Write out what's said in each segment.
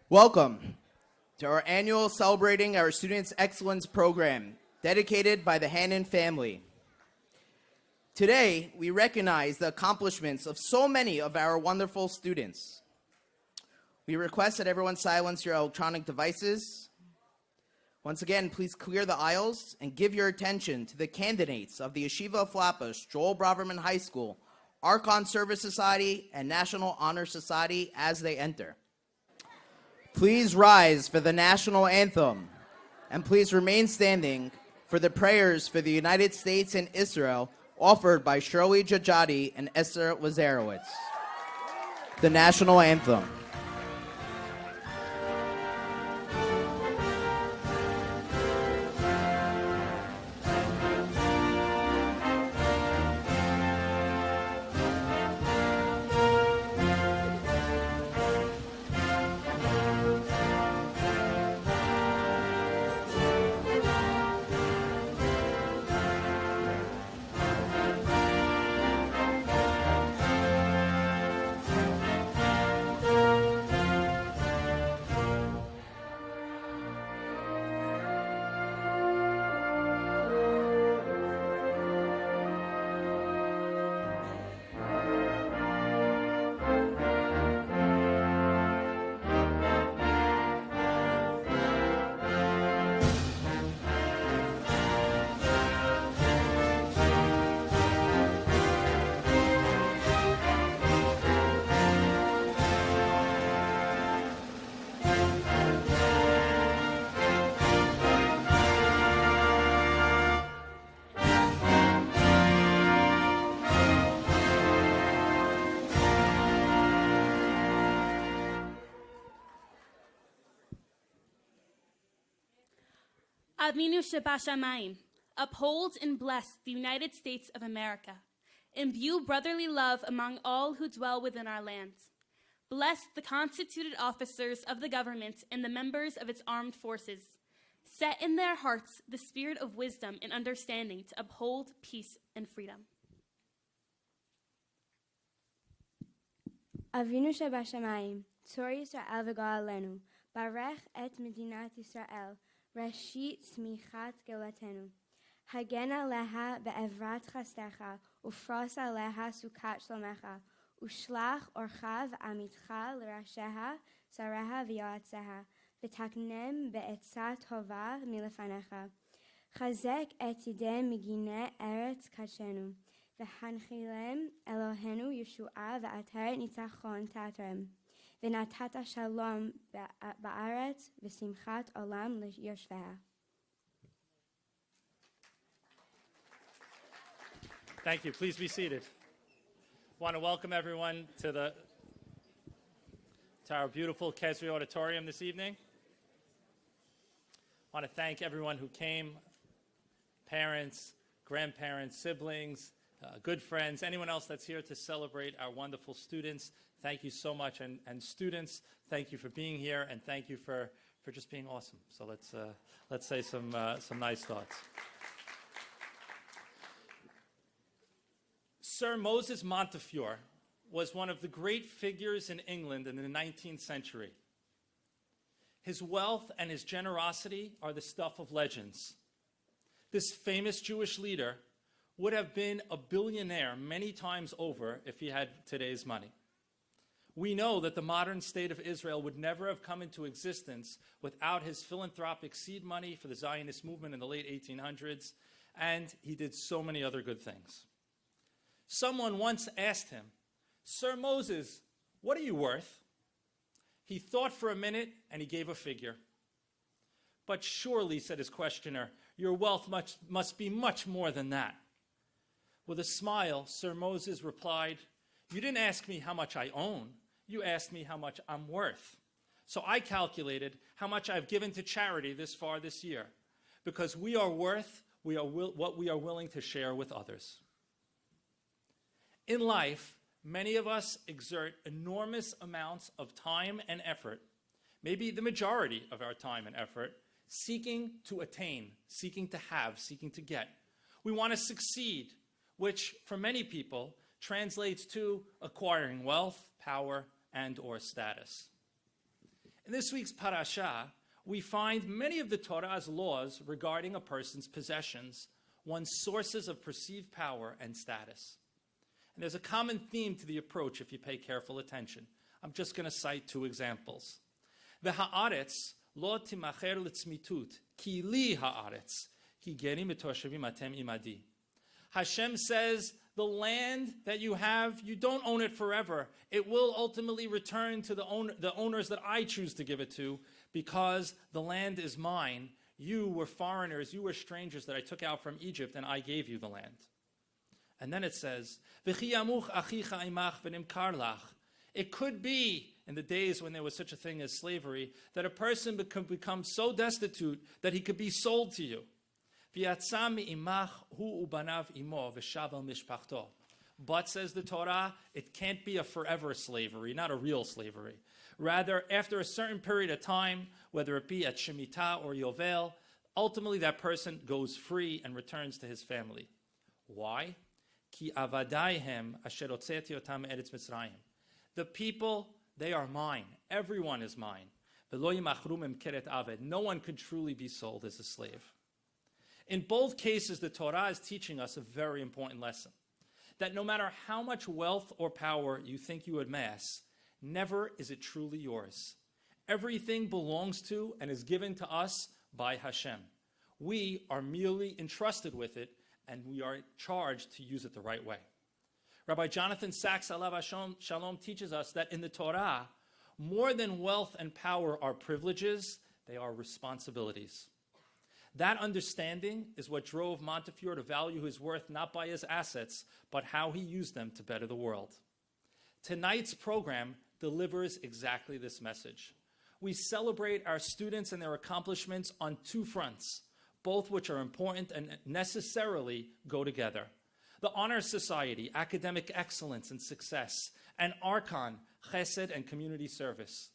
Welcome to our annual Celebrating Our Students' Excellence program, dedicated by the Hannon family. Today, we recognize the accomplishments of so many of our wonderful students. We request that everyone silence your electronic devices. Once again, please clear the aisles and give your attention to the candidates of the Yeshiva of Flatbush, Joel Braverman High School, Archon Service Society, and National Honor Society as they enter. Please rise for the national anthem, and please remain standing for the prayers for the United States and Israel offered by Shirley Jajadi and Esther Lazarowitz. The national anthem. Avinu Shebashamayim, uphold and bless the United States of America. Imbue brotherly love among all who dwell within our land. Bless the constituted officers of the government and the members of its armed forces. Set in their hearts the spirit of wisdom and understanding to uphold peace and freedom. Avinu Shebashamayim, Tzor Yisrael v'Goal Alenu, Barech et Medinat Yisrael, Rashit Smichat Gelatenu. Hagen aleha be'evrat chastecha, ufros aleha sukat shlomecha, ushlach orcha v'amitcha l'rasheha, sareha v'yoatzeha, v'taknem be'etzat tova milefanecha. Chazek et yidem migine eretz kachenu, v'hanchilem Elohenu Yeshua v'ater nitzachon tatrem. V'natata shalom ba'aretz v'simchat olam l'yoshveha. Thank you. Please be seated. I want to welcome everyone to our beautiful Kesri Auditorium this evening. I want to thank everyone who came, parents, grandparents, siblings, good friends, anyone else that's here to celebrate our wonderful students. Thank you so much. And students, thank you for being here, and thank you for just being awesome. So let's say some nice thoughts. Sir Moses Montefiore was one of the great figures in England in the 19th century. His wealth and his generosity are the stuff of legends. This famous Jewish leader would have been a billionaire many times over if he had today's money. We know that the modern state of Israel would never have come into existence without his philanthropic seed money for the Zionist movement in the late 1800s, and he did so many other good things. Someone once asked him, "Sir Moses, what are you worth?" He thought for a minute and he gave a figure. "But surely," said his questioner, "your wealth must be much more than that." With a smile, Sir Moses replied, "You didn't ask me how much I own. You asked me how much I'm worth. So I calculated how much I've given to charity this far this year, because we are worth what we are willing to share with others." In life, many of us exert enormous amounts of time and effort, maybe the majority of our time and effort, seeking to attain, seeking to have, seeking to get. We want to succeed, which for many people translates to acquiring wealth, power, and or status. In this week's parasha, we find many of the Torah's laws regarding a person's possessions, one's sources of perceived power and status. And there's a common theme to the approach if you pay careful attention. I'm just going to cite two examples. V'ha'aretz lo timacher l'tzmitut, ki li ha'aretz, ki geri mitoshavim atem imadi. Hashem says, the land that you have, you don't own it forever. It will ultimately return to the owners that I choose to give it to, because the land is mine. You were foreigners, you were strangers that I took out from Egypt, and I gave you the land. And then it says, V'chi yamuch achicha imach v'nimkar lach. It could be, in the days when there was such a thing as slavery, that a person could become so destitute that he could be sold to you. But, says the Torah, it can't be a forever slavery, not a real slavery. Rather, after a certain period of time, whether it be at Shemitah or Yovel, ultimately that person goes free and returns to his family. Why? Ki avadaihem asher hotzeti otam eretz Mitzrayim. The people, they are mine. Everyone is mine. V'lo yimachru memkeret aved. No one could truly be sold as a slave. In both cases, the Torah is teaching us a very important lesson. That no matter how much wealth or power you think you amass, never is it truly yours. Everything belongs to and is given to us by Hashem. We are merely entrusted with it, and we are charged to use it the right way. Rabbi Jonathan Sachs, alav shalom, teaches us that in the Torah, more than wealth and power are privileges, they are responsibilities. That understanding is what drove Montefiore to value his worth not by his assets, but how he used them to better the world. Tonight's program delivers exactly this message. We celebrate our students and their accomplishments on two fronts, both which are important and necessarily go together. The Honor Society, academic excellence and success, and Archon, chesed and community service.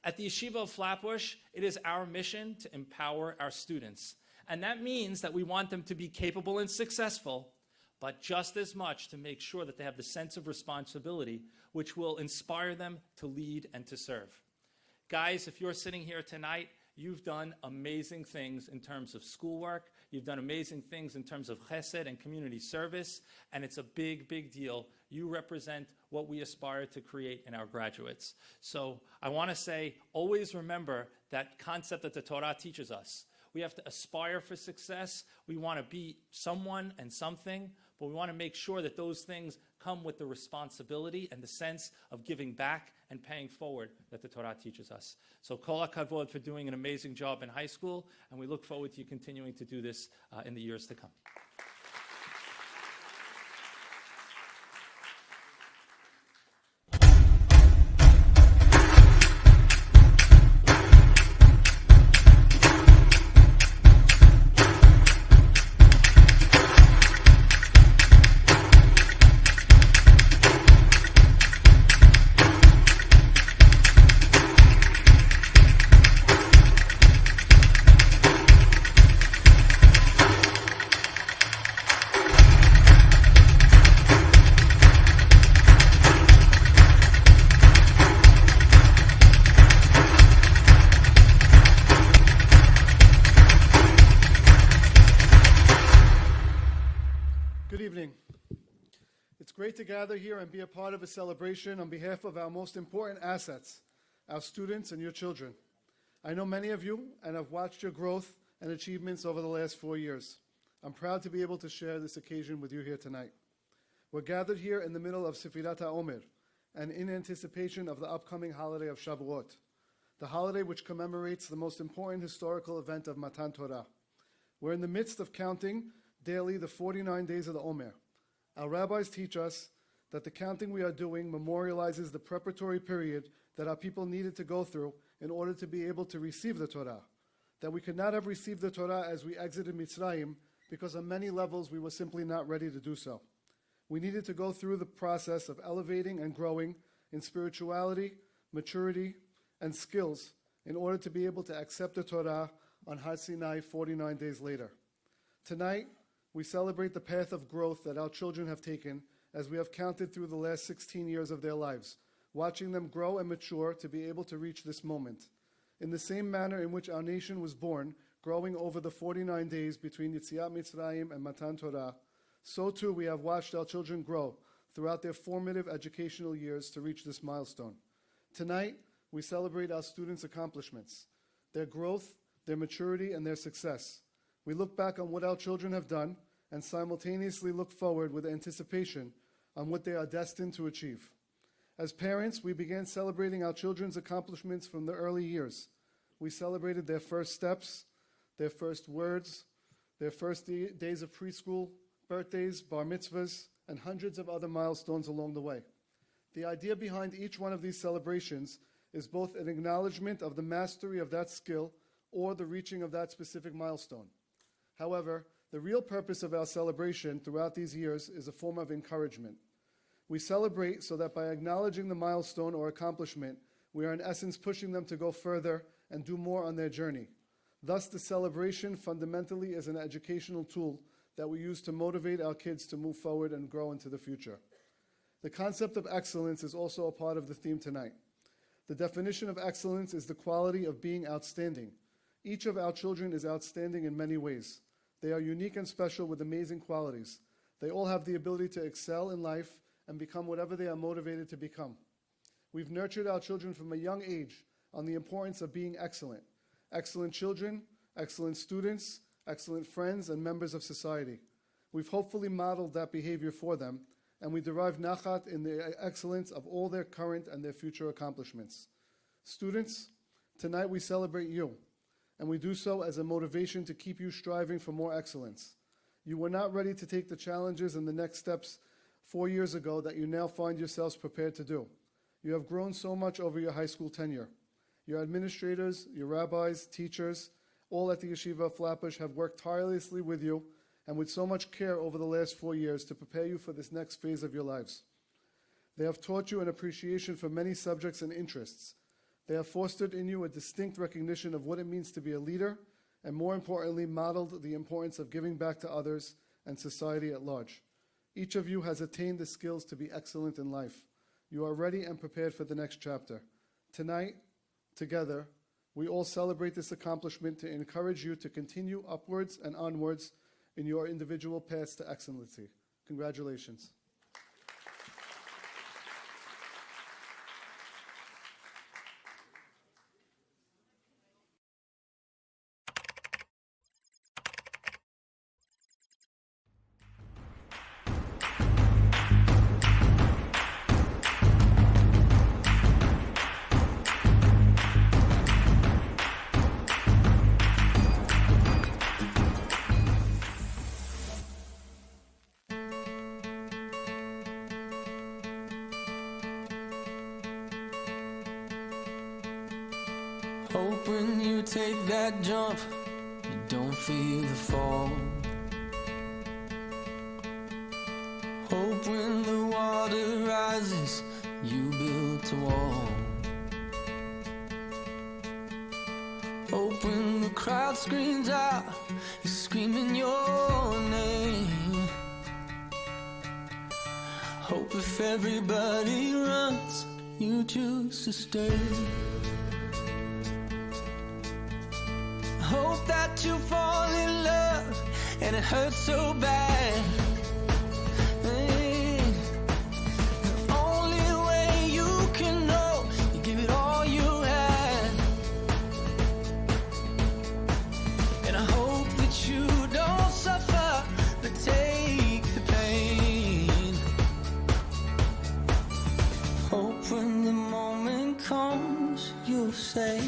At the Yeshiva of Flatbush, it is our mission to empower our students. And that means that we want them to be capable and successful, but just as much to make sure that they have the sense of responsibility, which will inspire them to lead and to serve. Guys, if you're sitting here tonight, you've done amazing things in terms of schoolwork. You've done amazing things in terms of chesed and community service, and it's a big, big deal. You represent what we aspire to create in our graduates. So I want to say, always remember that concept that the Torah teaches us. We have to aspire for success. We want to be someone and something, but we want to make sure that those things come with the responsibility and the sense of giving back and paying forward that the Torah teaches us. So kol hakavod for doing an amazing job in high school, and we look forward to you continuing to do this in the years to come. To gather here and be a part of a celebration on behalf of our most important assets, our students and your children. I know many of you and I've watched your growth and achievements over the last 4 years. I'm proud to be able to share this occasion with you here tonight. We're gathered here in the middle of Sefirat HaOmer and in anticipation of the upcoming holiday of Shavuot, the holiday which commemorates the most important historical event of Matan Torah. We're in the midst of counting daily the 49 days of the Omer. Our rabbis teach us that the counting we are doing memorializes the preparatory period that our people needed to go through in order to be able to receive the Torah. That we could not have received the Torah as we exited Mitzrayim because on many levels we were simply not ready to do so. We needed to go through the process of elevating and growing in spirituality, maturity, and skills in order to be able to accept the Torah on Har Sinai 49 days later. Tonight, we celebrate the path of growth that our children have taken as we have counted through the last 16 years of their lives, watching them grow and mature to be able to reach this moment. In the same manner in which our nation was born, growing over the 49 days between Yetziat Mitzrayim and Matan Torah, so too we have watched our children grow throughout their formative educational years to reach this milestone. Tonight, we celebrate our students' accomplishments, their growth, their maturity, and their success. We look back on what our children have done and simultaneously look forward with anticipation on what they are destined to achieve. As parents, we began celebrating our children's accomplishments from the early years. We celebrated their first steps, their first words, their first days of preschool, birthdays, bar mitzvahs, and hundreds of other milestones along the way. The idea behind each one of these celebrations is both an acknowledgement of the mastery of that skill or the reaching of that specific milestone. However, the real purpose of our celebration throughout these years is a form of encouragement. We celebrate so that by acknowledging the milestone or accomplishment, we are in essence pushing them to go further and do more on their journey. Thus, the celebration fundamentally is an educational tool that we use to motivate our kids to move forward and grow into the future. The concept of excellence is also a part of the theme tonight. The definition of excellence is the quality of being outstanding. Each of our children is outstanding in many ways. They are unique and special with amazing qualities. They all have the ability to excel in life and become whatever they are motivated to become. We've nurtured our children from a young age on the importance of being excellent. Excellent children, excellent students, excellent friends, and members of society. We've hopefully modeled that behavior for them, and we derive nachat in the excellence of all their current and their future accomplishments. Students, tonight we celebrate you, and we do so as a motivation to keep you striving for more excellence. You were not ready to take the challenges and the next steps 4 years ago that you now find yourselves prepared to do. You have grown so much over your high school tenure. Your administrators, your rabbis, teachers, all at the Yeshiva of Flatbush have worked tirelessly with you and with so much care over the last 4 years to prepare you for this next phase of your lives. They have taught you an appreciation for many subjects and interests. They have fostered in you a distinct recognition of what it means to be a leader, and more importantly, modeled the importance of giving back to others and society at large. Each of you has attained the skills to be excellent in life. You are ready and prepared for the next chapter. Tonight, together, we all celebrate this accomplishment to encourage you to continue upwards and onwards in your individual paths to excellency. Congratulations. Hope when you take that jump, you don't feel the fall. Hope when the water rises, you build a wall. Hope when the crowd screams out, you're screaming your name. Hope if everybody runs, you choose to stay. Hope that you fall in love and it hurts so bad. Hey, the only way you can know, you give it all you have. And I hope that you don't suffer, but take the pain. Hope when the moment comes, you'll say,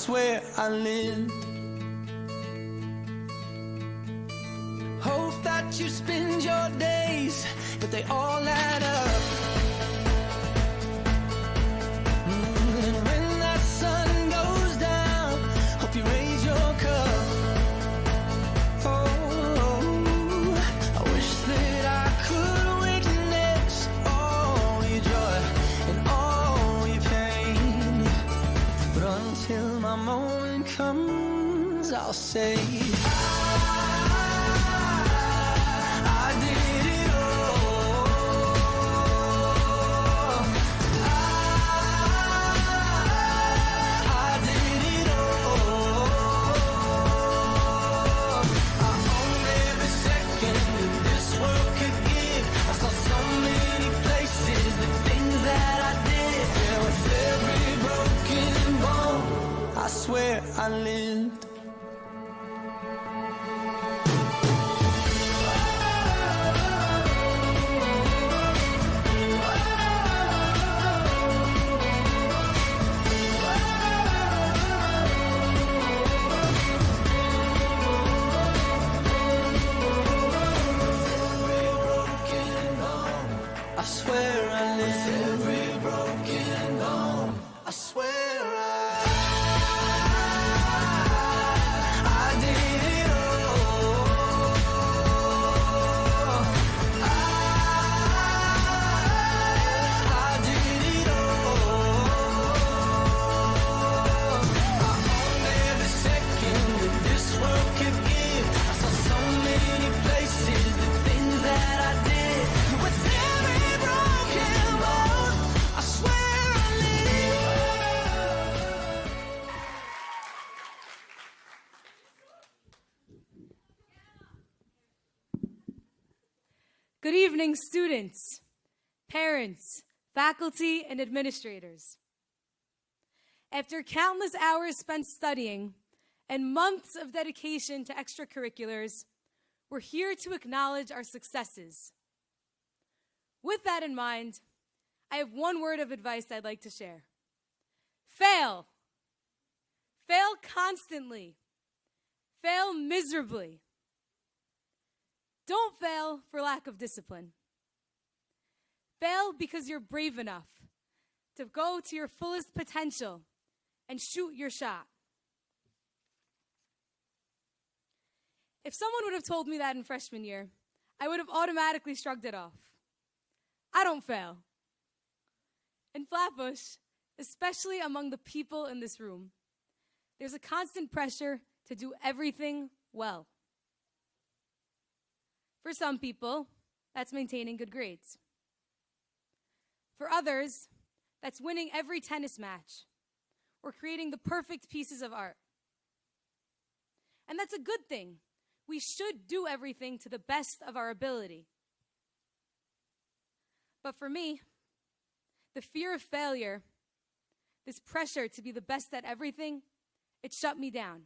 where I live. Hope that you spend your days, but they all add up. And when that sun goes down, hope you raise your cup. until my moment comes. I'll say I did it all. I did it all. I owned every second that this world could give. I saw so many places, the things that I did. Yeah, with every broken bone, I swear I lived. I swear I live. Every broken bone, I swear I did it all. I did it all. I owned every second that this world could give. I saw so many places, the things that I did. With every broken bone, I swear I live. Good evening, students, parents, faculty, and administrators. After countless hours spent studying and months of dedication to extracurriculars, we're here to acknowledge our successes. With that in mind, I have one word of advice I'd like to share. Fail. Fail constantly. Fail miserably. Don't fail for lack of discipline. Fail because you're brave enough to go to your fullest potential and shoot your shot. If someone would have told me that in freshman year, I would have automatically shrugged it off. I don't fail. In Flatbush, especially among the people in this room, there's a constant pressure to do everything well. For some people, that's maintaining good grades. For others, that's winning every tennis match or creating the perfect pieces of art. And that's a good thing. We should do everything to the best of our ability. But for me, the fear of failure, this pressure to be the best at everything, it shut me down.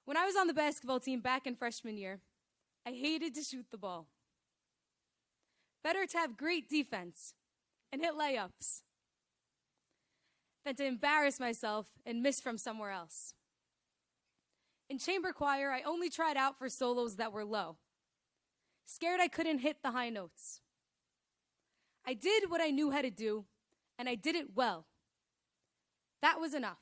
When I was on the basketball team back in freshman year, I hated to shoot the ball. Better to have great defense and hit layups than to embarrass myself and miss from somewhere else. In chamber choir, I only tried out for solos that were low, scared I couldn't hit the high notes. I did what I knew how to do, and I did it well. That was enough.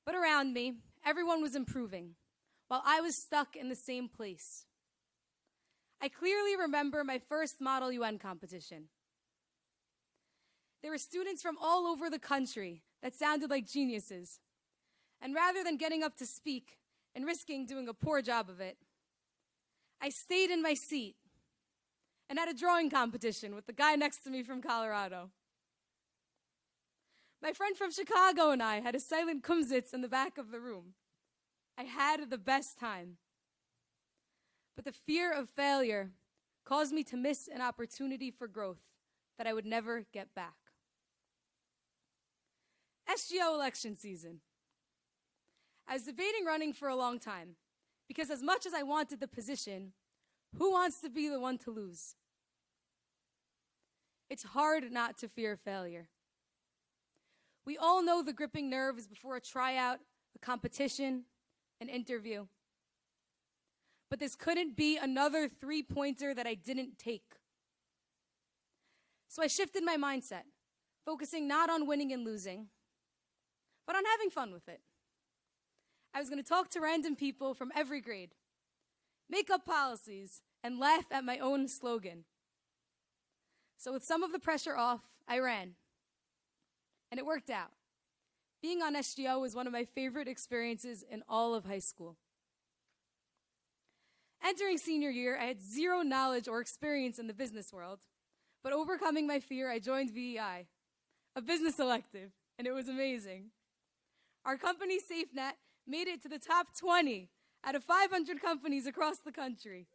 But around me, everyone was improving, while I was stuck in the same place. I clearly remember my first Model UN competition. There were students from all over the country that sounded like geniuses. And rather than getting up to speak and risking doing a poor job of it, I stayed in my seat and had a drawing competition with the guy next to me from Colorado. My friend from Chicago and I had a silent kumsitz in the back of the room. I had the best time. But the fear of failure caused me to miss an opportunity for growth that I would never get back. SGO election season. I was debating running for a long time because as much as I wanted the position, who wants to be the one to lose? It's hard not to fear failure. We all know the gripping nerves before a tryout, a competition, an interview. But this couldn't be another three-pointer that I didn't take. So I shifted my mindset, focusing not on winning and losing, but on having fun with it. I was going to talk to random people from every grade, make up policies, and laugh at my own slogan. So with some of the pressure off I ran. And it worked out. Being on SGO was one of my favorite experiences in all of high school. Entering senior year, I had zero knowledge or experience in the business world, but overcoming my fear, I joined VEI, a business elective, and it was amazing. Our company, SafeNet, made it to the top 20 out of 500 companies across the country.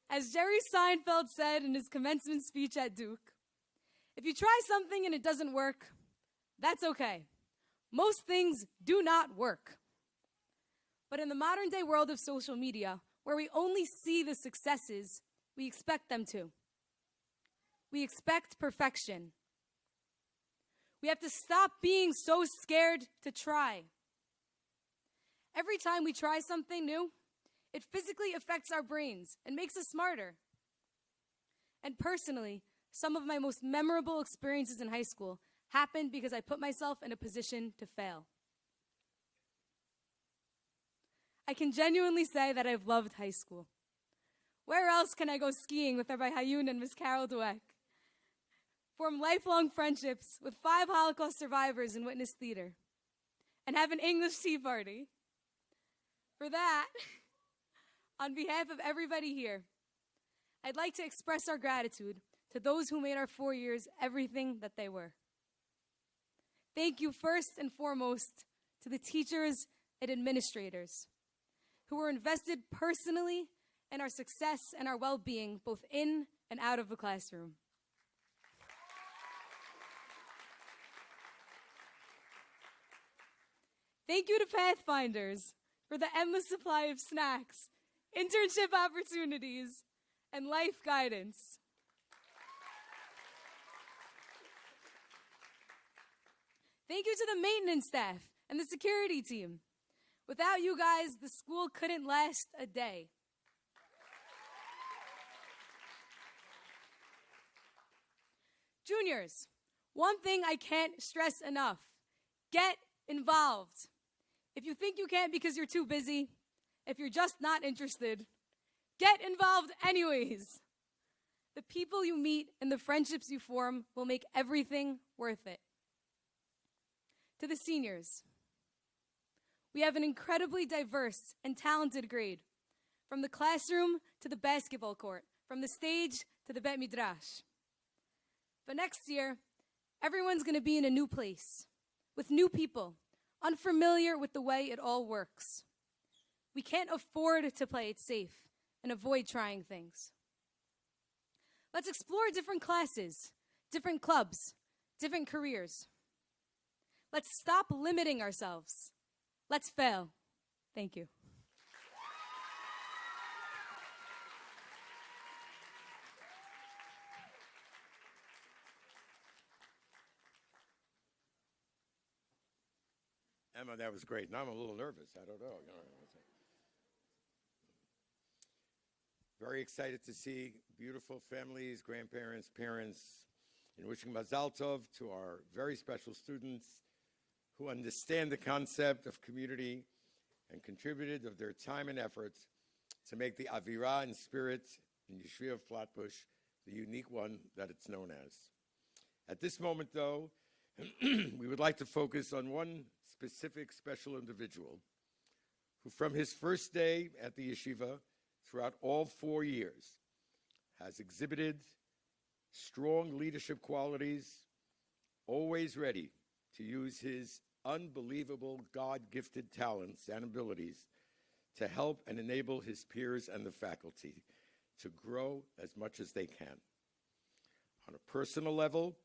As Jerry Seinfeld said in his commencement speech at Duke, if you try something and it doesn't work, that's okay. Most things do not work. But in the modern day world of social media, where we only see the successes, we expect them to. We expect perfection. We have to stop being so scared to try. Every time we try something new, it physically affects our brains and makes us smarter. And personally, some of my most memorable experiences in high school happened because I put myself in a position to fail. I can genuinely say that I've loved high school. Where else can I go skiing with Rabbi Hayun and Miss Carol Dweck? Form lifelong friendships with 5 Holocaust survivors in witness theater, and have an English tea party. For that, on behalf of everybody here, I'd like to express our gratitude to those who made our 4 years everything that they were. Thank you first and foremost to the teachers and administrators who were invested personally in our success and our well-being, both in and out of the classroom. Thank you to Pathfinders for the endless supply of snacks, internship opportunities, and life guidance. Thank you to the maintenance staff and the security team. Without you guys, the school couldn't last a day. Juniors, one thing I can't stress enough: get involved. If you think you can't because you're too busy, if you're just not interested, get involved anyways. The people you meet and the friendships you form will make everything worth it. To the seniors, we have an incredibly diverse and talented grade, from the classroom to the basketball court, from the stage to the Bet Midrash. But next year, everyone's going to be in a new place, with new people, unfamiliar with the way it all works. We can't afford to play it safe and avoid trying things. Let's explore different classes, different clubs, different careers. Let's stop limiting ourselves. Let's fail. Thank you. Emma, that was great. Now I'm a little nervous. I don't know. Very excited to see beautiful families, grandparents, parents, and wishing Mazal Tov to our very special students who understand the concept of community and contributed of their time and efforts to make the Avirah and spirit in Yeshiva Flatbush the unique one that it's known as. At this moment, though, we would like to focus on one specific special individual who, from his first day at the yeshiva throughout all 4 years, has exhibited strong leadership qualities, always ready to use his unbelievable God-gifted talents and abilities to help and enable his peers and the faculty to grow as much as they can. On a personal level,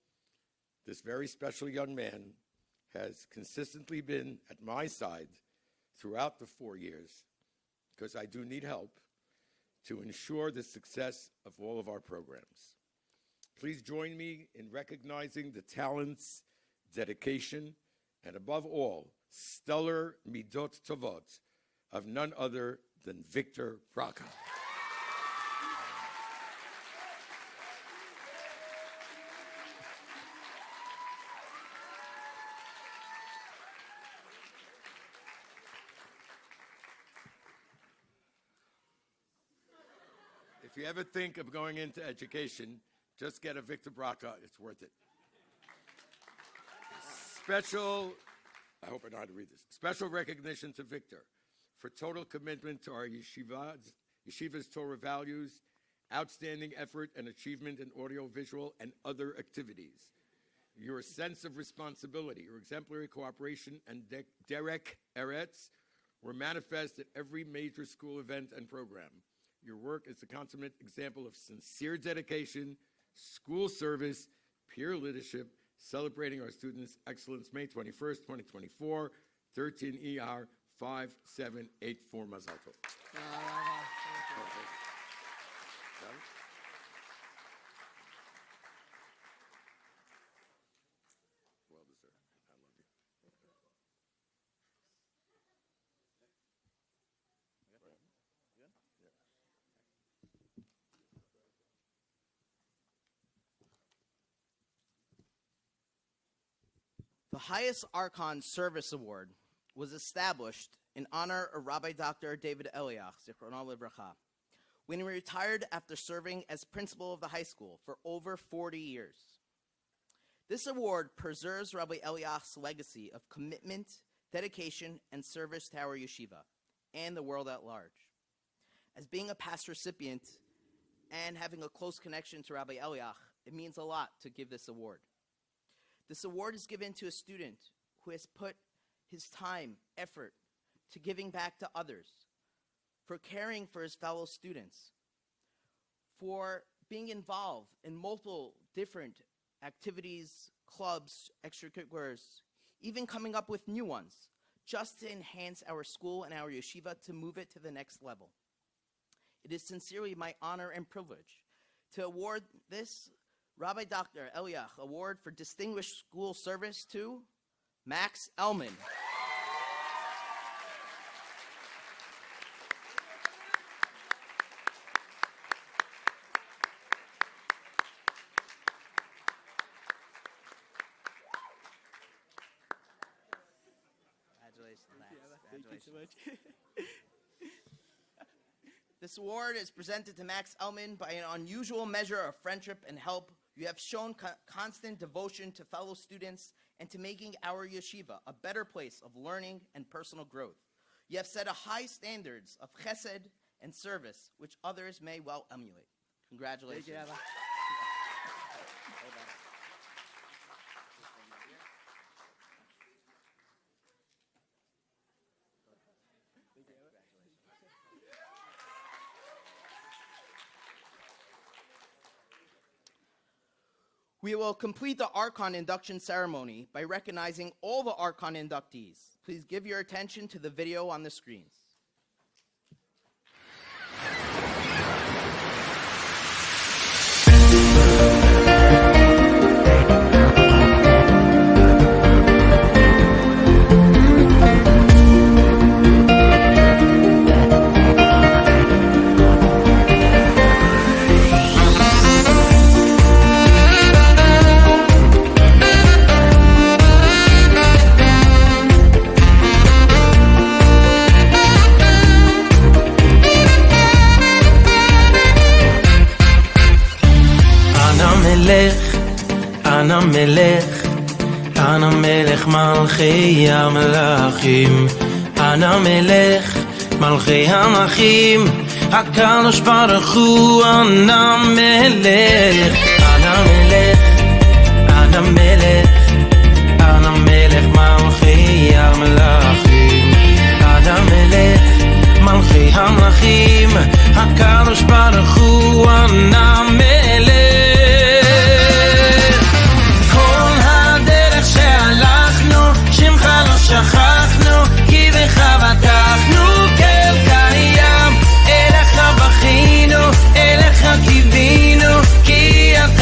this very special young man has consistently been at my side throughout the 4 years, because I do need help, to ensure the success of all of our programs. Please join me in recognizing the talents, dedication, and above all, stellar midot tovot of none other than Victor Braca. If you ever think of going into education, just get a Victor Braca. It's worth it. I hope I know how to read this. Special recognition to Victor for total commitment to our yeshiva's Torah values, outstanding effort and achievement in audiovisual and other activities. Your sense of responsibility, your exemplary cooperation, and derek eretz were manifest at every major school event and program. Your work is a consummate example of sincere dedication, school service, peer leadership, celebrating our students' excellence. May 21st, 2024, 13 ER 5784. Mazal tov. Well deserved. I love you. The highest Archon Service Award was established in honor of Rabbi Dr. David Eliach, Zichrono Livracha, when he retired after serving as principal of the high school for over 40 years. This award preserves Rabbi Eliach's legacy of commitment, dedication, and service to our yeshiva and the world at large. As being a past recipient and having a close connection to Rabbi Eliach, it means a lot to give this award. This award is given to a student who has put his time, effort, to giving back to others, for caring for his fellow students, for being involved in multiple different activities, clubs, extracurriculars, even coming up with new ones, just to enhance our school and our yeshiva to move it to the next level. It is sincerely my honor and privilege to award this Rabbi Dr. Eliach Award for Distinguished School Service to Max Elman. Congratulations, Max. Thank you so much. This award is presented to Max Elman by an unusual measure of friendship and help. You have shown constant devotion to fellow students and to making our yeshiva a better place of learning and personal growth. You have set a high standards of chesed and service, which others may well emulate. Congratulations. Thank you, Rabbi. We will complete the Archon induction ceremony by recognizing all the Archon inductees. Please give your attention to the video on the screens. אנא מלך מלכי המלכים, אנא מלך מלכי המלכים, הקדוש ברוך הוא אנא מלך, אנא מלך, אנא מלך, אנא מלך מלכי המלכים, אנא מלך מלכי המלכים, הקדוש ברוך הוא אנא מלך. שכחנו כי בך בטחנו כל קיים, אליך בכינו, אליך קיווינו, כי אתה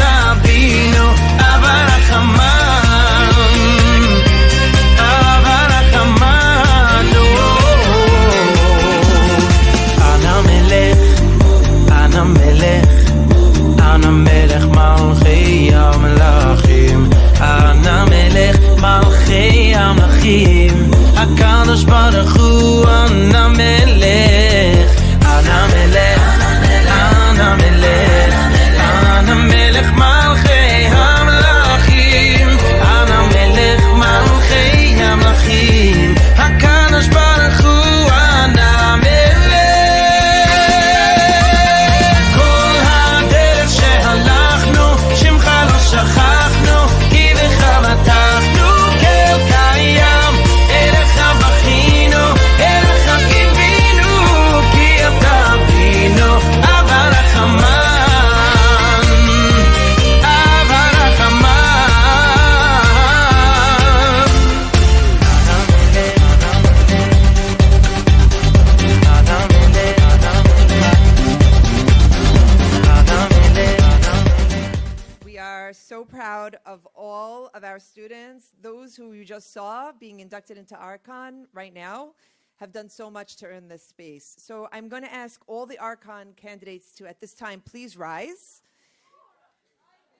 so proud of all of our students. Those who you just saw being inducted into Archon right now have done so much to earn this space. So I'm going to ask all the Archon candidates to, at this time, please rise.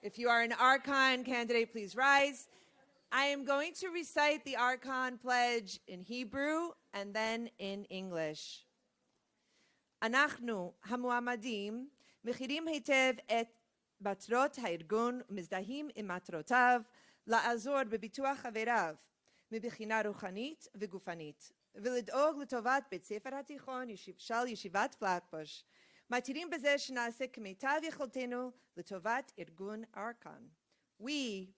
If you are an Archon candidate, please rise. I am going to recite the Archon pledge in Hebrew and then in English. אנחנו המועמדים מכירים היטב את מטרות הארגון ומזדהים עם מטרותיו לעזור בביטוח חבריו מבחינה רוחנית וגופנית ולדאוג לטובת בית ספר התיכון של ישיבת פלטבוש. מתירים בזה שנעשה כמיטב יכולתנו לטובת ארגון Archon. We,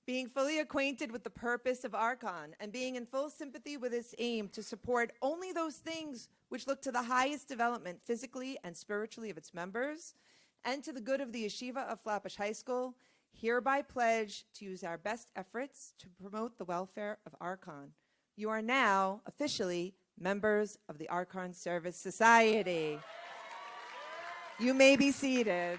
being fully acquainted with the purpose of Archon and being in full sympathy with its aim to support only those things which look to the highest development physically and spiritually of its members and to the good of the Yeshiva of Flatbush High School, hereby pledge to use our best efforts to promote the welfare of Archon. You are now officially members of the Archon Service Society. You may be seated.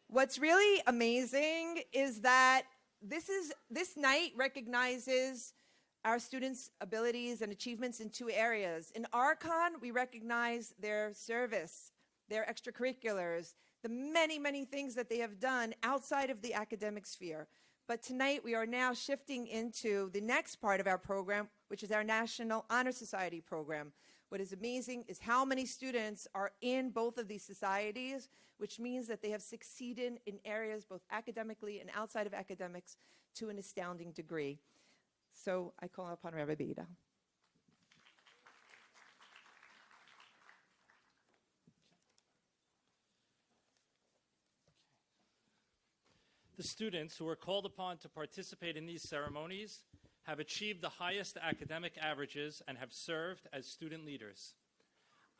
What's really amazing is that this night recognizes our students' abilities and achievements in two areas. In Archon, we recognize their service, their extracurriculars, the many, many things that they have done outside of the academic sphere. But tonight, we are now shifting into the next part of our program, which is our National Honor Society program. What is amazing is how many students are in both of these societies, which means that they have succeeded in areas both academically and outside of academics to an astounding degree. So I call upon Rabbi Beida. The students who are called upon to participate in these ceremonies have achieved the highest academic averages and have served as student leaders.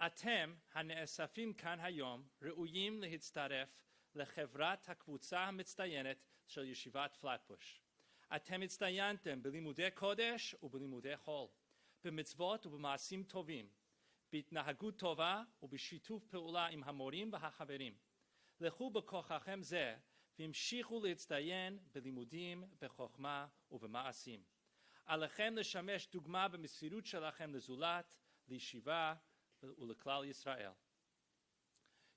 אתם הנאספים כאן היום ראויים להצטרף לחברת הקבוצה המצטיינת של ישיבת פלטבוש. אתם הצטיינתם בלימודי קודש ובלימודי חול, במצוות ובמעשים טובים, בהתנהגות טובה ובשיתוף פעולה עם המורים והחברים. לכו בכוחכם זה והמשיכו להצטיין בלימודים, בחוכמה ובמעשים. עליכם לשמש דוגמה במסירות שלכם לזולת, לישיבה ולכלל ישראל.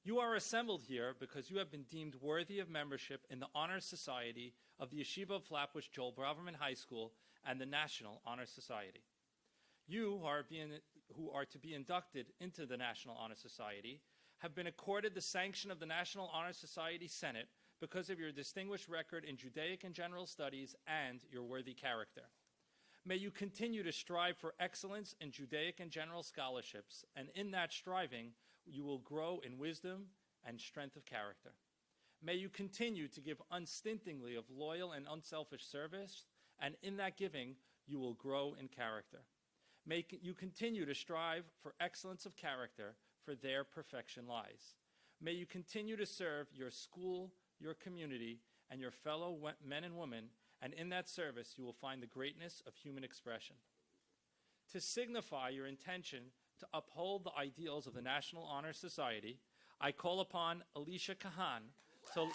You are assembled here because you have been deemed worthy of membership in the Honor Society of the Yeshiva of Flatbush Joel Braverman High School and the National Honor Society. You who are to be inducted into the National Honor Society have been accorded the sanction of the National Honor Society Senate because of your distinguished record in Judaic and General Studies and your worthy character. May you continue to strive for excellence in Judaic and general scholarships, and in that striving, you will grow in wisdom and strength of character. May you continue to give unstintingly of loyal and unselfish service, and in that giving, you will grow in character. May you continue to strive for excellence of character, for there perfection lies. May you continue to serve your school, your community, and your fellow men and women, and in that service, you will find the greatness of human expression. To signify your intention to uphold the ideals of the National Honor Society, I call upon Alicia Kahan to...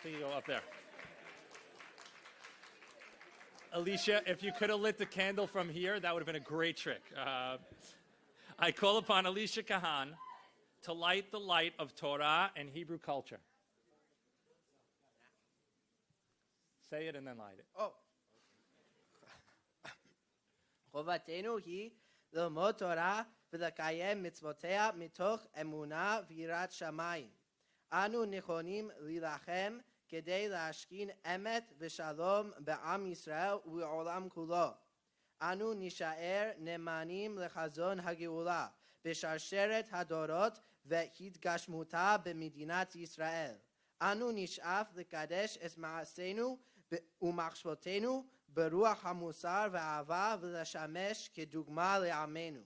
Can you go up there? Alicia, if you could have lit the candle from here, that would have been a great trick. I call upon Alicia Kahan to light the light of Torah and Hebrew culture. Say it and then light it. Oh. חובתנו היא ללמוד תורה ולקיים מצוותיה מתוך אמונה ויראת שמיים. אנו נכונים להילחם כדי להשכין אמת ושלום בעם ישראל ובעולם כולו. אנו נישאר נאמנים לחזון הגאולה בשרשרת הדורות והתגשמותה במדינת ישראל. אנו נשאף לקדש את מעשינו ומחשבותינו ברוח המוסר והאהבה ולשמש כדוגמה לעמנו.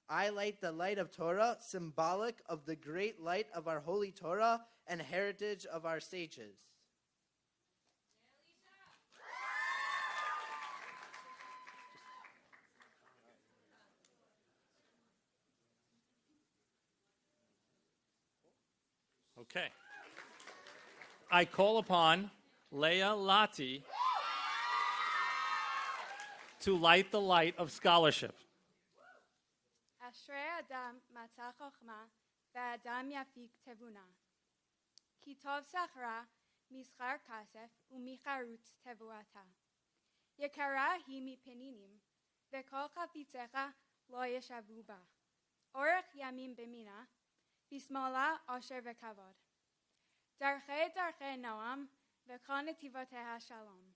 I light the light of Torah, symbolic of the great light of our holy Torah and heritage of our sages. Okay. I call upon Leah Lati to light the light of scholarship. אשרי אדם מצא חוכמה ואדם יפיק תבונה. כי טוב שכרה משכר כסף ומחרוץ תבואתה. יקרה היא מפנינים וכל חפיציך לא ישבו בה. אורך ימים במינה בשמאלה עושר וכבוד. דרכי נועם וכל נתיבותיה שלום.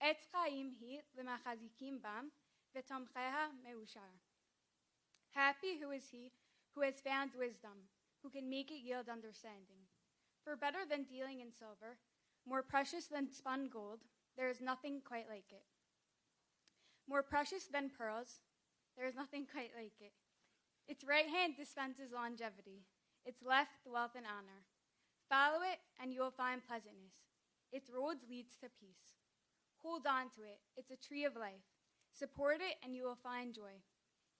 עץ חיים היא למחזיקים בם ותומכיה מאושר. Happy who is he who has found wisdom, who can make it yield understanding. For better than dealing in silver, more precious than spun gold, there is nothing quite like it. More precious than pearls, there is nothing quite like it. Its right hand dispenses longevity, its left wealth and honor. Follow it, and you will find pleasantness. Its roads leads to peace. Hold on to it, it's a tree of life. Support it, and you will find joy.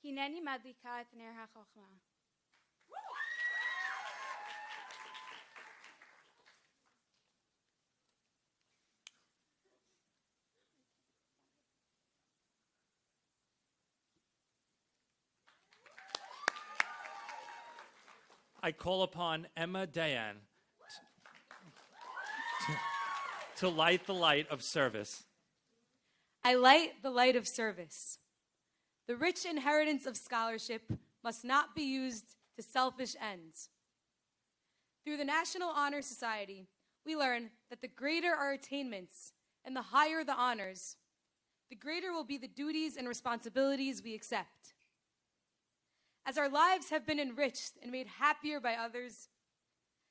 Hineni madlika et ner ha-chokhmah. I call upon Emma Dayan to light the light of service. I light the light of service. The rich inheritance of scholarship must not be used to selfish ends. Through the National Honor Society, we learn that the greater our attainments and the higher the honors, the greater will be the duties and responsibilities we accept. As our lives have been enriched and made happier by others,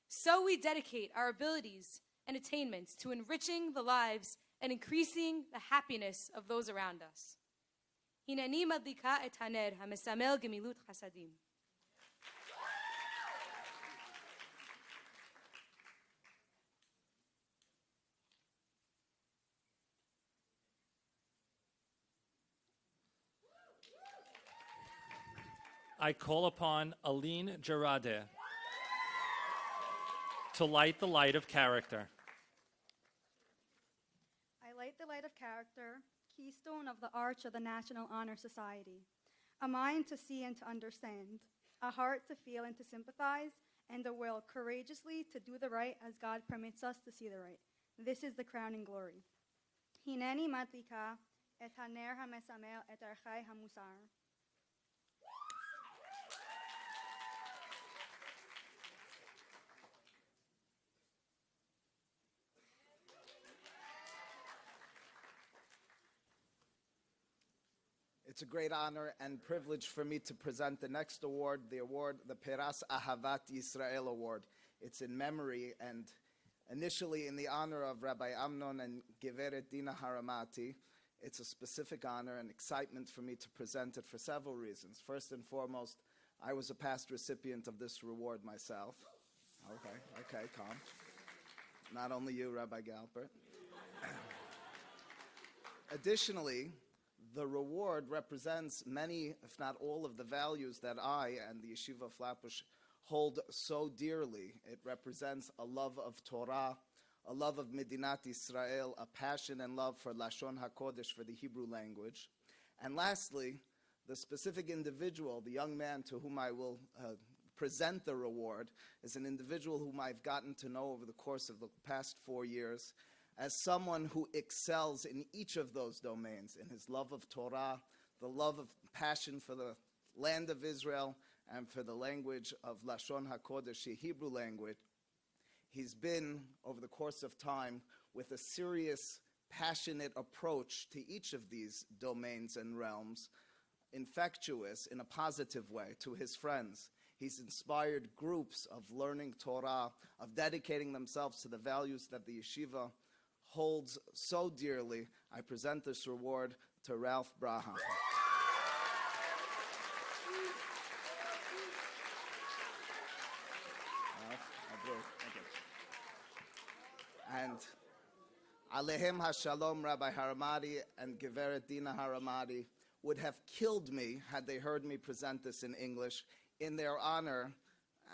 so we dedicate our abilities and attainments to enriching the lives and increasing the happiness of those around us. Hineni madlika et haner hamesamel gemilut chasadim. I call upon Aline Gerade to light the light of character. I light the light of character, keystone of the arch of the National Honor Society. A mind to see and to understand, a heart to feel and to sympathize, and a will courageously to do the right as God permits us to see the right. This is the crowning glory. Hineni madlika et haner hamesamel et archai hamusar. It's a great honor and privilege for me to present the next award, the Peras Ahavat Yisrael Award. It's in memory and initially in the honor of Rabbi Amnon and Geveret Dina Haramati. It's a specific honor and excitement for me to present it for several reasons. First and foremost, I was a past recipient of this reward myself. Okay, calm. Not only you, Rabbi Galpert. Additionally, the reward represents many, if not all, of the values that I and the Yeshiva of Flatbush hold so dearly. It represents a love of Torah, a love of Medinat Israel, a passion and love for Lashon HaKodesh, for the Hebrew language. And lastly, the specific individual, the young man to whom I will present the reward, is an individual whom I've gotten to know over the course of the past 4 years as someone who excels in each of those domains, in his love of Torah, the love of passion for the land of Israel, and for the language of Lashon HaKodesh, the Hebrew language. He's been, over the course of time, with a serious, passionate approach to each of these domains and realms, infectious in a positive way to his friends. He's inspired groups of learning Torah, of dedicating themselves to the values that the yeshiva holds so dearly. I present this reward to Ralph Braham. And Alehem HaShalom, Rabbi Haramadi and Geveret Dina Haramadi would have killed me had they heard me present this in English. In their honor,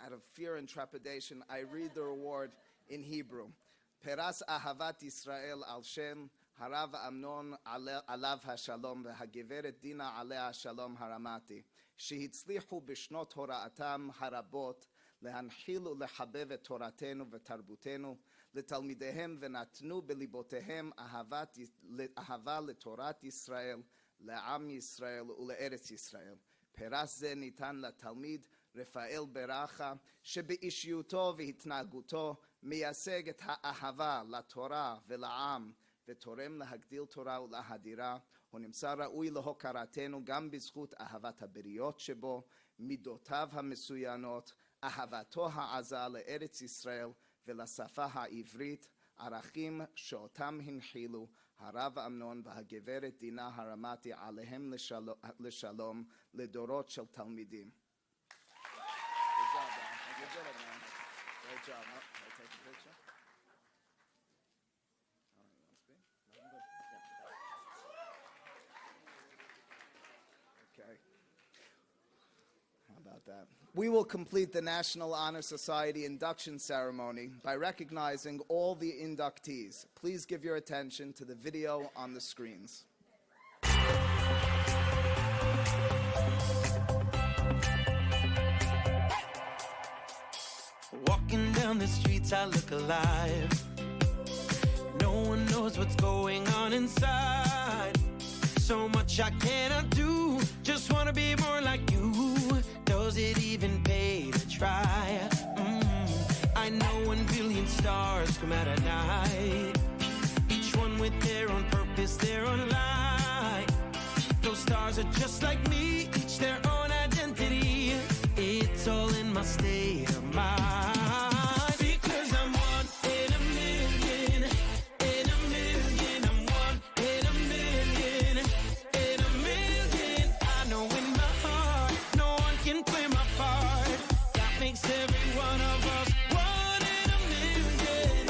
out of fear and trepidation, I read the reward in Hebrew. Peras ahavat Yisrael al Shem Harav Amnon alav hashalom v'hageveret Dina alea shalom haramati shehitzlichu b'shnot hora'atam harabot להנחיל ולחבב את תורתנו ותרבותנו לתלמידיהם ונתנו בליבותיהם אהבה לתורת ישראל, לעם ישראל ולארץ ישראל. פרס זה ניתן לתלמיד רפאל ברכה, שבאישיותו והתנהגותו מייצג את האהבה לתורה ולעם, ותורם להגדיל תורה ולהדירה. הוא נמצא ראוי להוקרתנו גם בזכות אהבת הבריות שבו, מידותיו המצוינות, אהבתו העזה לארץ ישראל ולשפה העברית, ערכים שאותם הנחילו הרב אמנון והגברת דינה הרמתי עליהם לשלום לדורות של תלמידים. Good job, man. You did it, man. Great job. Can I take a picture? All right, let's be. Okay. How about that? We will complete the National Honor Society induction ceremony by recognizing all the inductees. Please give your attention to the video on the screens. Walking down the streets, I look alive. No one knows what's going on inside. So much I cannot do. Just wanna be more like you. Does it even pay to try? I know 1 billion stars come out at night, each one with their own purpose, their own light. Those stars are just like me, each their own identity. It's all in my state of mind. Because I'm one in a million, in a million. I'm one in a million, in a million. I know in my heart, no one can play my part. That makes every one of us one in a million.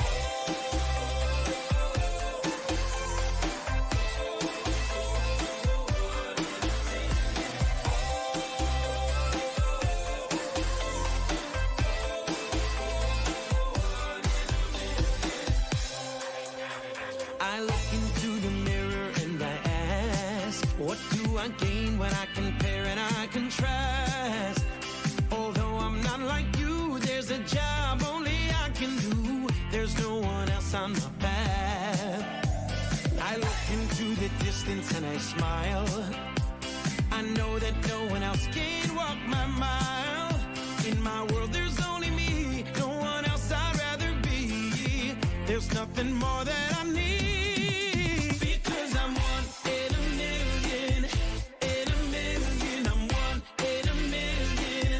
I look into the mirror and I ask, what do I gain when I compare and I contrast? Although I'm not like you, there's a job only I can do. There's no one else on my path. I look into the distance and I smile. I know that no one else can walk my mile. In my world there's only me, no one else I'd rather be. There's nothing more that I need. Because I'm one in a million, in a million. I'm one in a million,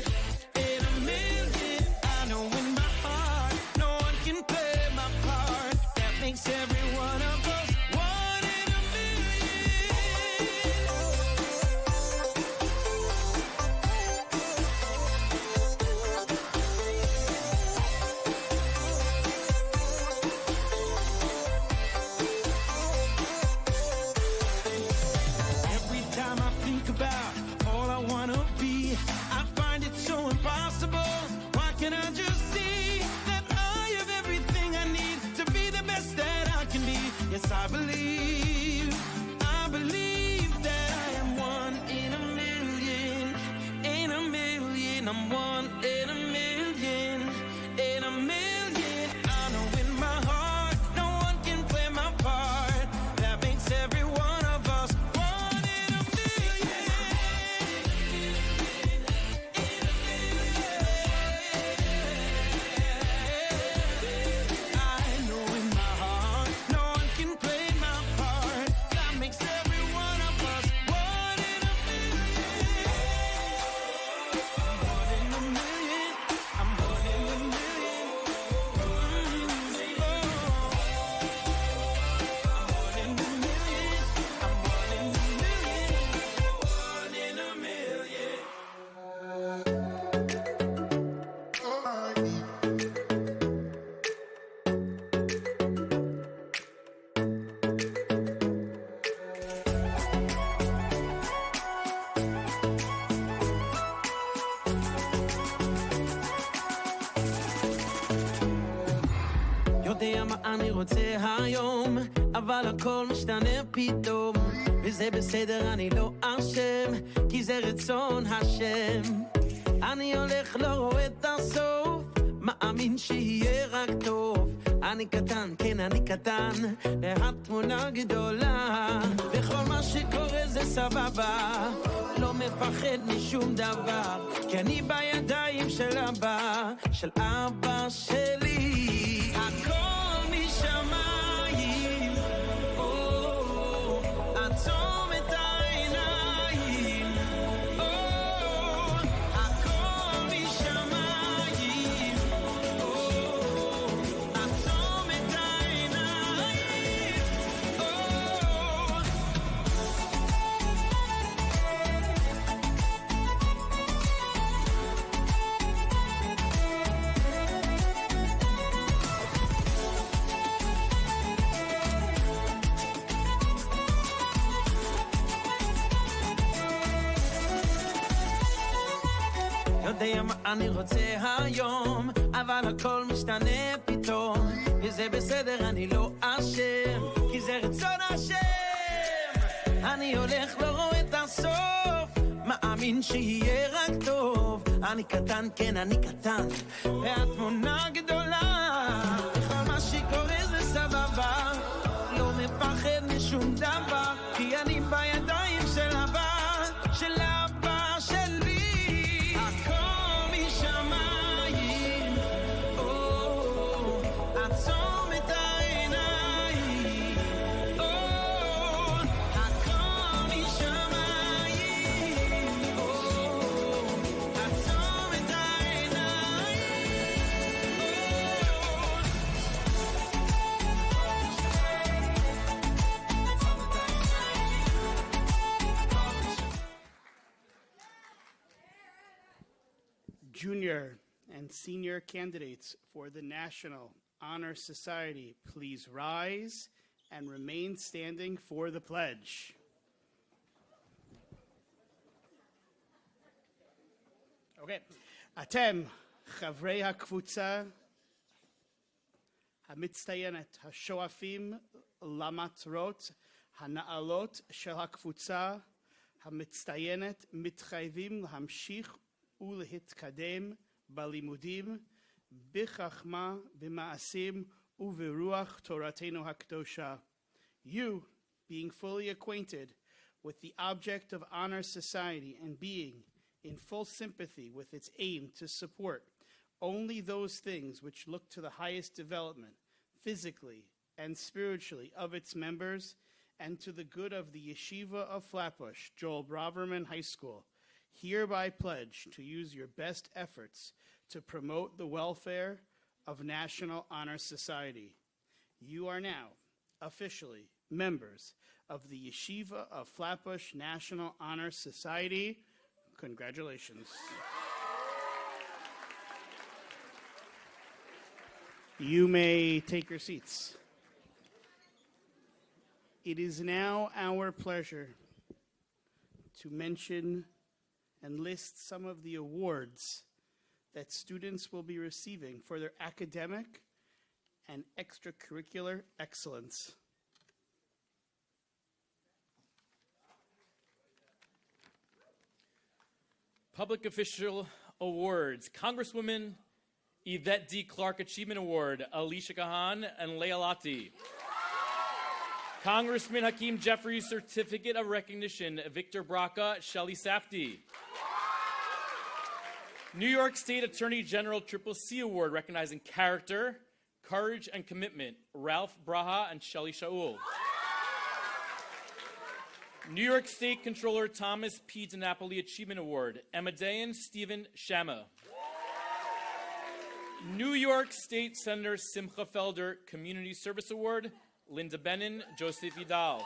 in a million. I know in my heart, no one can play my part. That makes every one of us one in a Every time I think about all I wanna be, I find it so impossible. Why can't I just see that I have everything I need to be the best that I can be? Yes, I believe that I am one in a million, in a million. I'm one in a million, in a million. I know in my heart, no one can play my part. That makes every one of us one in a million. I know in my heart, no one can play my part. That makes every one of us one in a million. One in a million. I'm one in a million. I'm one in a million. I'm one in a million. One in a million. יודע מה אני רוצה היום, אבל הכל משתנה פתאום, וזה בסדר, אני לא אשם, כי זה רצון השם. אני הולך, לא רואה את הסוף, מאמין שיהיה רק טוב. אני קטן, כן אני קטן, והתמונה גדולה, וכל מה שקורה זה סבבה, לא מפחד משום דבר, כי אני בידיים של אבא, של אבא שלי. הכל משמיים, עצום את העיניים, הכל משמיים, עצום את העיניים, יודע מה אני רוצה היום, אבל הכל משתנה פתאום, וזה בסדר, אני לא אשם, כי זה רצון השם. אני הולך, לא רואה את הסוף, מאמין שיהיה רק טוב. אני קטן, כן אני קטן, והתמונה גדולה, וכל מה שקורה זה סבבה, לא מפחד משום דבר, כי אני בידיים של אבא, של אבא שלי. הכל משמיים, עצום את העיניים, הכל משמיים, עצום את העיניים. Junior and senior candidates for the National Honor Society, please rise and remain standing for the pledge. Okay. אתם, חברי הקבוצה המצטיינת, השואפים למטרות הנעלות של הקבוצה המצטיינת, מתחייבים להמשיך ולהתקדם בלימודים, בחכמה, במעשים וברוח תורתנו הקדושה. You, being fully acquainted with the object of Honor Society and being in full sympathy with its aim to support only those things which look to the highest development, physically and spiritually, of its members, and to the good of the Yeshiva of Flatbush, Joel Braverman High School, hereby pledge to use your best efforts to promote the welfare of National Honor Society. You are now officially members of the Yeshiva of Flatbush National Honor Society. Congratulations. You may take your seats. It is now our pleasure to mention and list some of the awards that students will be receiving for their academic and extracurricular excellence. Public Official Awards. Congresswoman Yvette D. Clarke Achievement Award, Alicia Kahan and Leah Lati. Congressman Hakeem Jeffries Certificate of Recognition, Victor Braca, Shelley Safdie. New York State Attorney General Triple C Award recognizing character, courage, and commitment, Ralph Braha and Shelley Shaul. New York State Controller Thomas P. DiNapoli Achievement Award, Emma Dayan, Stephen Shama. New York State Senator Simcha Felder Community Service Award, Linda Benin, Joseph Vidal.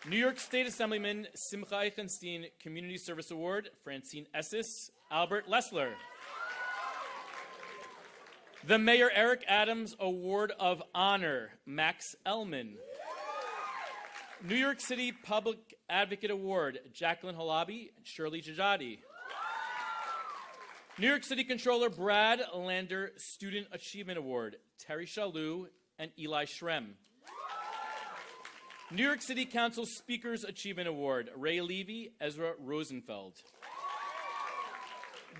New York State Assemblyman Simcha Eichenstein Community Service Award, Francine Esses, Albert Lessler. The Mayor Eric Adams Award of Honor, Max Ellman. New York City Public Advocate Award, Jacqueline Halabi and Shirley Jajadi. New York City Controller Brad Lander Student Achievement Award, Terry Shalou and Eli Shrem. New York City Council Speakers Achievement Award, Ray Levy, Ezra Rosenfeld.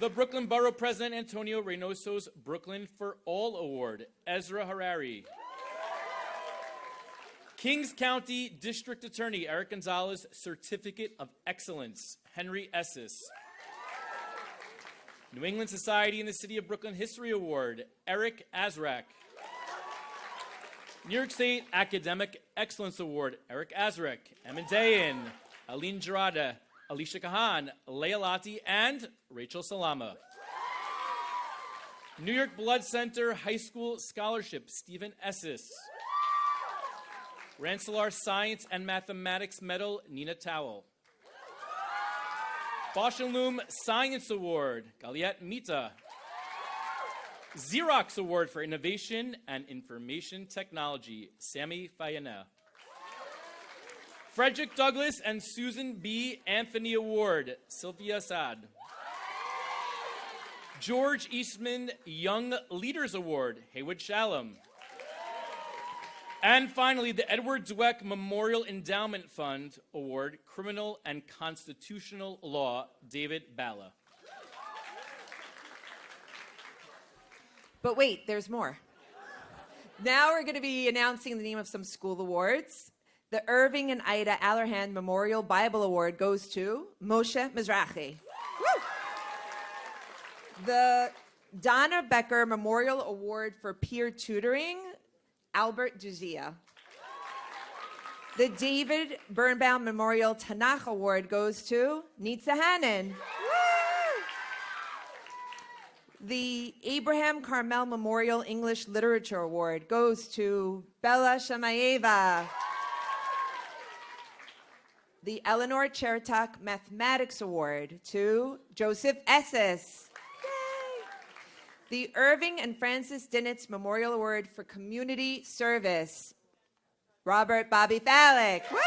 The Brooklyn Borough President Antonio Reynoso's Brooklyn for All Award, Ezra Harari. Kings County District Attorney Eric Gonzalez Certificate of Excellence, Henry Esses. New England Society in the City of Brooklyn History Award, Eric Azrak. New York State Academic Excellence Award, Eric Azrak, Emin Dayan, Aline Gerada, Alicia Kahan, Leah Lati, and Rachel Salama. New York Blood Center High School Scholarship, Stephen Esses. Rensselaer Science and Mathematics Medal, Nina Towell. Bosch and Loom Science Award, Galiet Mita. Xerox Award for Innovation and Information Technology, Sammy Fayana. Frederick Douglass and Susan B. Anthony Award, Sylvia Saad. George Eastman Young Leaders Award, Haywood Shalom. And finally, the Edward Dweck Memorial Endowment Fund Award, Criminal and Constitutional Law, David Balla. But wait, there's more. Now we're going to be announcing the name of some school awards. The Irving and Ida Allerhand Memorial Bible Award goes to Moshe Mizrahi. Woo! The Donna Becker Memorial Award for Peer Tutoring, Albert Duzia. The David Birnbaum Memorial Tanakh Award goes to Nitza Hannon. Woo! The Abraham Carmel Memorial English Literature Award goes to Bella Shamayeva. The Eleanor Chertok Mathematics Award to Joseph Esses. The Irving and Francis Dinitz Memorial Award for Community Service, Robert Bobby Falick. Woo!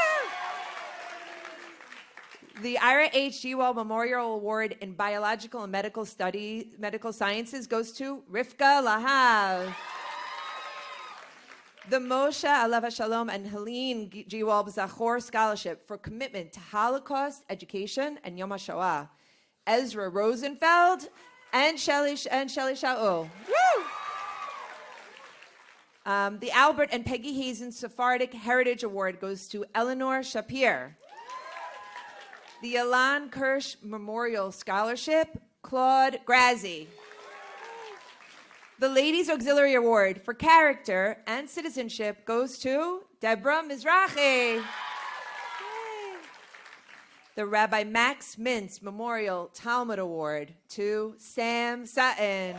The Ira H. Ewell Memorial Award in Biological and Medical Sciences goes to Rivka Lahav. The Moshe Alav Shalom and Helene G. Walb Zachor Scholarship for Commitment to Holocaust Education and Yom HaShoah, Ezra Rosenfeld and Shelley Shaul. Woo! The Albert and Peggy Hazen Sephardic Heritage Award goes to Eleanor Shapir. The Alan Kirsch Memorial Scholarship, Claude Grazzi. The Ladies Auxiliary Award for Character and Citizenship goes to Deborah Mizrahi. Yay. The Rabbi Max Mintz Memorial Talmud Award to Sam Sutton.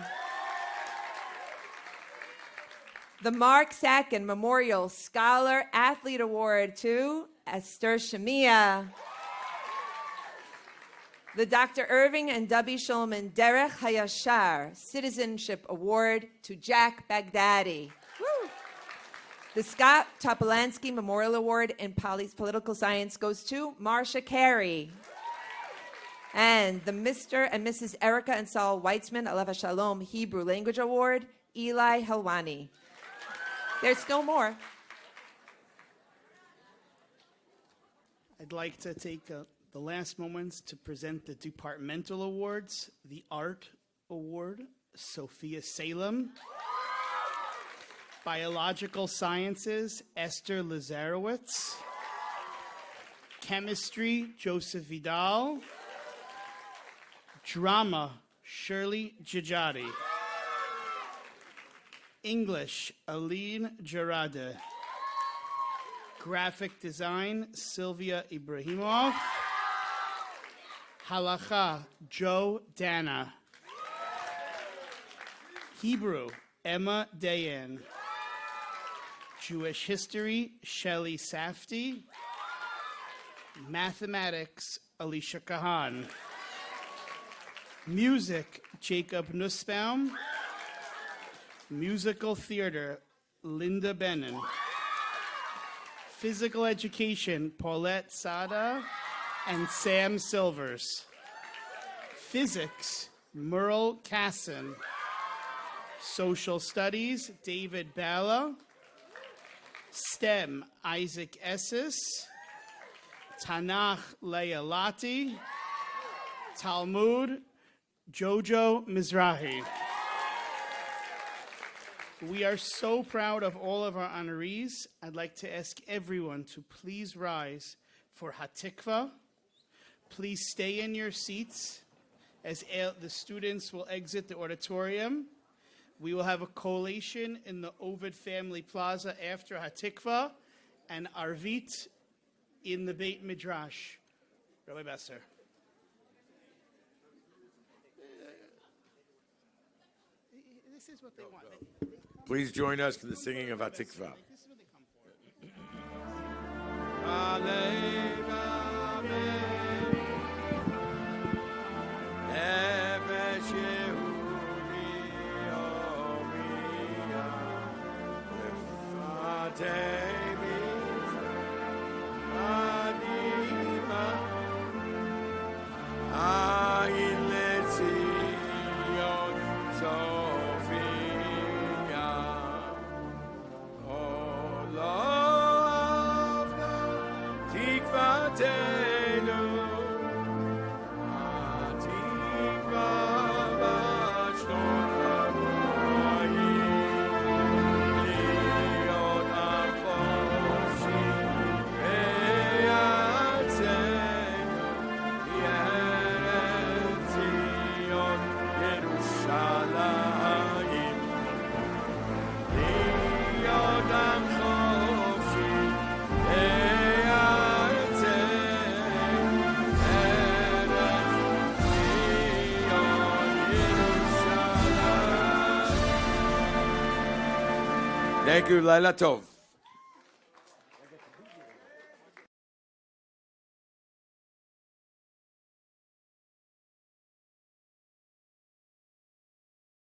The Mark Sacken Memorial Scholar Athlete Award to Esther Shamia. The Dr. Irving and Debbie Shulman Derech Hayashar Citizenship Award to Jack Baghdadi. Woo! The Scott Topolansky Memorial Award in Political Science goes to Marcia Carey. And the Mr. and Mrs. Erica and Saul Weitzman Alav Shalom Hebrew Language Award, Eli Helwani. There's still more. I'd like to take the last moments to present the departmental awards. The Art Award, Sophia Salem. Biological Sciences, Esther Lazarowitz. Chemistry, Joseph Vidal. Drama, Shirley Jajadi. English, Aline Gerada. Graphic Design, Sylvia Ibrahimov. Halacha, Joe Dana. Hebrew, Emma Dayan. Jewish History, Shelley Safdie. Mathematics, Alicia Kahan. Music, Jacob Nussbaum. Musical Theater, Linda Bennon. Physical Education, Paulette Sada and Sam Silvers. Physics, Merle Casson. Social Studies, David Bala. STEM, Isaac Esses. Tanakh, Leah Lati. Talmud, Jojo Mizrahi. We are so proud of all of our honorees. I'd like to ask everyone to please rise for Hatikva. Please stay in your seats as the students will exit the auditorium. We will have a collation in the Ovid Family Plaza after Hatikva and Arvit in the Beit Midrash. Rabbi Besser. This is what they want. Please join us for the singing of Hatikva. This is what they come Thank you, Laila Tov.